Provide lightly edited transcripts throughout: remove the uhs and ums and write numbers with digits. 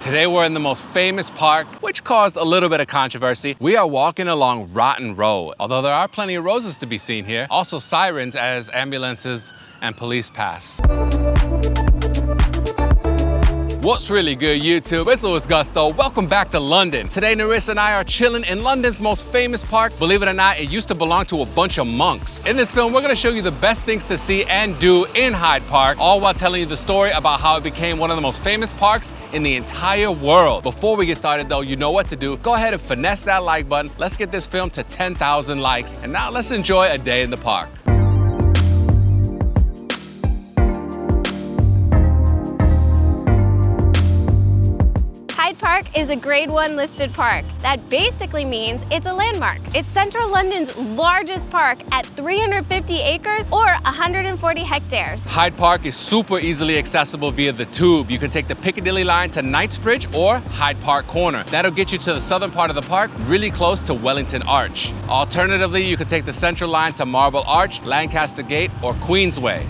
Today we're in the most famous park, which caused a little bit of controversy. We are walking along Rotten Row. Although there are plenty of roses to be seen here, also sirens as ambulances and police pass. What's really good, YouTube? It's Louis Gusto. Welcome back to London. Today, Narissa and I are chilling in London's most famous park. Believe it or not, it used to belong to a bunch of monks. In this film, we're gonna show you the best things to see and do in Hyde Park, all while telling you the story about how it became one of the most famous parks in the entire world. Before we get started though, you know what to do. Go ahead and finesse that like button. Let's get this film to 10,000 likes. And now let's enjoy a day in the park. Hyde Park is a Grade 1 listed park. That basically means it's a landmark. It's central London's largest park at 350 acres or 140 hectares. Hyde Park is super easily accessible via the tube. You can take the Piccadilly line to Knightsbridge or Hyde Park Corner. That'll get you to the southern part of the park, really close to Wellington Arch. Alternatively, you can take the Central line to Marble Arch, Lancaster Gate, or Queensway.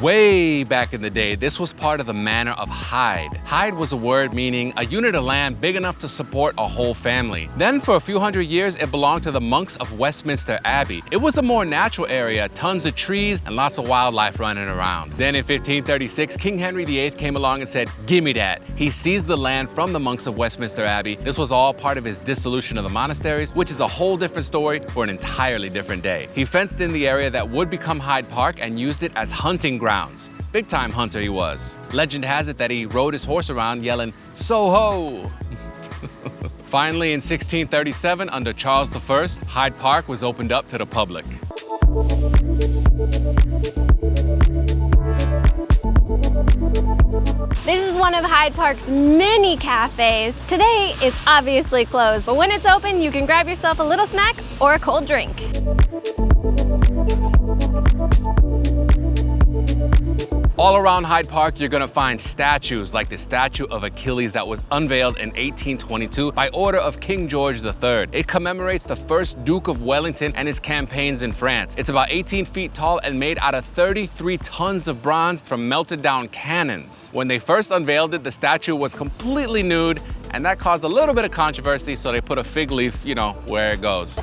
Way back in the day, this was part of the manor of Hyde. Hyde was a word meaning a unit of land big enough to support a whole family. Then for a few hundred years, it belonged to the monks of Westminster Abbey. It was a more natural area, tons of trees and lots of wildlife running around. Then in 1536, King Henry VIII came along and said, "Give me that." He seized the land from the monks of Westminster Abbey. This was all part of his dissolution of the monasteries, which is a whole different story for an entirely different day. He fenced in the area that would become Hyde Park and used it as hunting grounds. Big time hunter he was. Legend has it that he rode his horse around yelling, "So-ho!" Finally, in 1637, under Charles I, Hyde Park was opened up to the public. This is one of Hyde Park's many cafes. Today, it's obviously closed, but when it's open, you can grab yourself a little snack or a cold drink. All around Hyde Park, you're gonna find statues like the statue of Achilles that was unveiled in 1822 by order of King George III. It commemorates the first Duke of Wellington and his campaigns in France. It's about 18 feet tall and made out of 33 tons of bronze from melted down cannons. When they first unveiled it, the statue was completely nude, and that caused a little bit of controversy, so they put a fig leaf, you know, where it goes.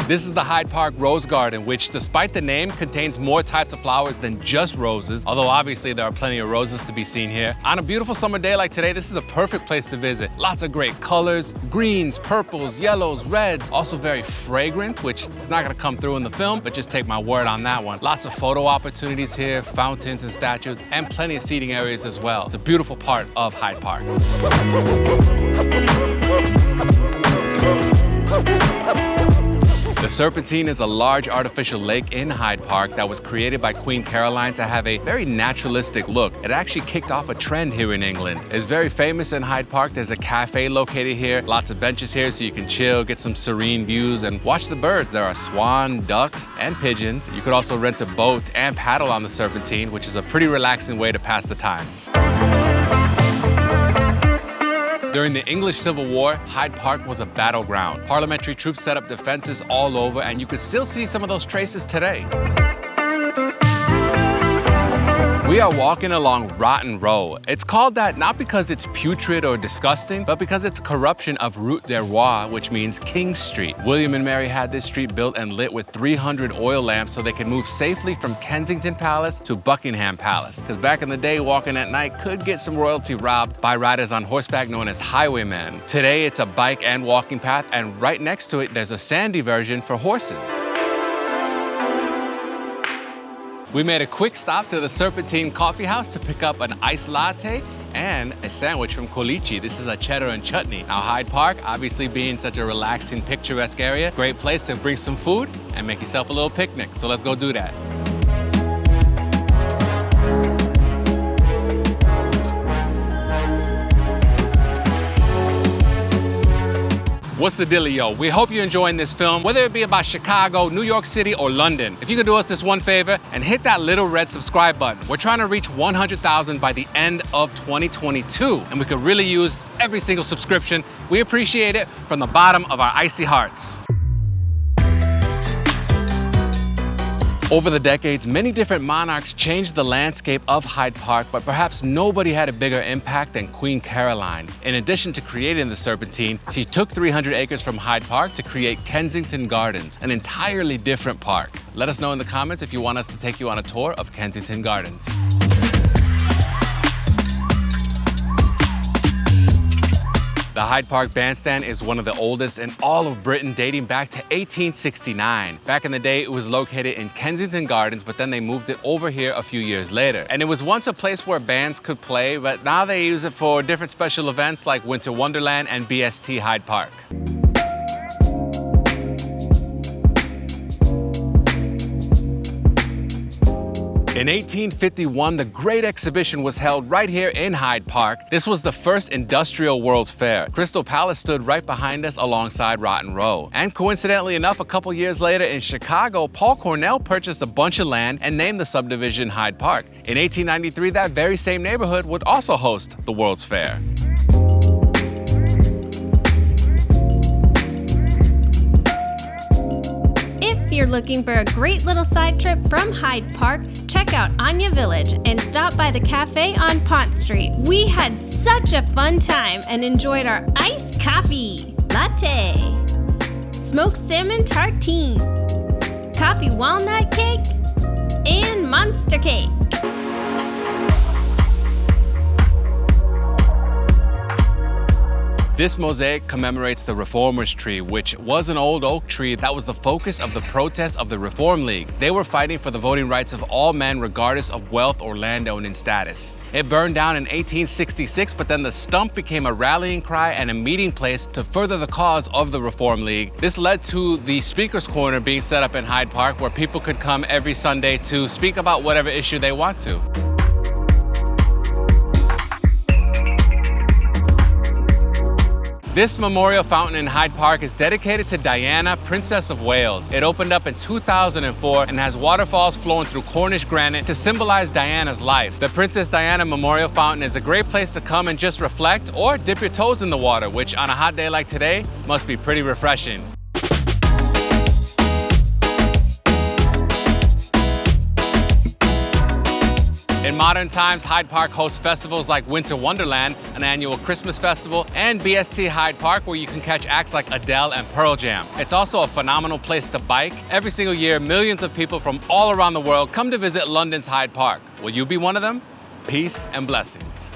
This is the Hyde Park Rose Garden, which despite the name contains more types of flowers than just roses, although obviously there are plenty of roses to be seen here. On a beautiful summer day like today, this is a perfect place to visit. Lots of great colors, greens, purples, yellows, reds, also very fragrant, which is not gonna come through in the film, but just take my word on that one. Lots of photo opportunities here, fountains and statues, and plenty of seating areas as well. It's a beautiful part of Hyde Park. The Serpentine is a large artificial lake in Hyde Park that was created by Queen Caroline to have a very naturalistic look. It actually kicked off a trend here in England. It's very famous in Hyde Park. There's a cafe located here, lots of benches here so you can chill, get some serene views, and watch the birds. There are swan, ducks, and pigeons. You could also rent a boat and paddle on the Serpentine, which is a pretty relaxing way to pass the time. During the English Civil War, Hyde Park was a battleground. Parliamentary troops set up defenses all over, and you can still see some of those traces today. We are walking along Rotten Row. It's called that not because it's putrid or disgusting, but because it's a corruption of Route de Roi, which means King Street. William and Mary had this street built and lit with 300 oil lamps so they could move safely from Kensington Palace to Buckingham Palace. Because back in the day, walking at night could get some royalty robbed by riders on horseback known as highwaymen. Today, it's a bike and walking path, and right next to it, there's a sandy version for horses. We made a quick stop to the Serpentine Coffee House to pick up an iced latte and a sandwich from Colici. This is a cheddar and chutney. Now Hyde Park, obviously being such a relaxing, picturesque area, great place to bring some food and make yourself a little picnic. So let's go do that. What's the dealio? We hope you're enjoying this film, whether it be about Chicago, New York City, or London. If you could do us this one favor and hit that little red subscribe button. We're trying to reach 100,000 by the end of 2022, and we could really use every single subscription. We appreciate it from the bottom of our icy hearts. Over the decades, many different monarchs changed the landscape of Hyde Park, but perhaps nobody had a bigger impact than Queen Caroline. In addition to creating the Serpentine, she took 300 acres from Hyde Park to create Kensington Gardens, an entirely different park. Let us know in the comments if you want us to take you on a tour of Kensington Gardens. The Hyde Park Bandstand is one of the oldest in all of Britain, dating back to 1869. Back in the day, it was located in Kensington Gardens, but then they moved it over here a few years later. And it was once a place where bands could play, but now they use it for different special events like Winter Wonderland and BST Hyde Park. In 1851, the Great Exhibition was held right here in Hyde Park. This was the first industrial World's Fair. Crystal Palace stood right behind us alongside Rotten Row. And coincidentally enough, a couple years later in Chicago, Paul Cornell purchased a bunch of land and named the subdivision Hyde Park. In 1893, that very same neighborhood would also host the World's Fair. If you're looking for a great little side trip from Hyde Park, check out Anya Village and stop by the cafe on Pont Street. We had such a fun time and enjoyed our iced coffee, latte, smoked salmon tartine, coffee walnut cake, and monster cake. This mosaic commemorates the Reformers tree, which was an old oak tree that was the focus of the protests of the Reform League. They were fighting for the voting rights of all men regardless of wealth or landowning status. It burned down in 1866, but then the stump became a rallying cry and a meeting place to further the cause of the Reform League. This led to the Speaker's Corner being set up in Hyde Park, where people could come every Sunday to speak about whatever issue they want to. This memorial fountain in Hyde Park is dedicated to Diana, Princess of Wales. It opened up in 2004 and has waterfalls flowing through Cornish granite to symbolize Diana's life. The Princess Diana Memorial Fountain is a great place to come and just reflect or dip your toes in the water, which on a hot day like today must be pretty refreshing. In modern times, Hyde Park hosts festivals like Winter Wonderland, an annual Christmas festival, and BST Hyde Park, where you can catch acts like Adele and Pearl Jam. It's also a phenomenal place to bike. Every single year, millions of people from all around the world come to visit London's Hyde Park. Will you be one of them? Peace and blessings.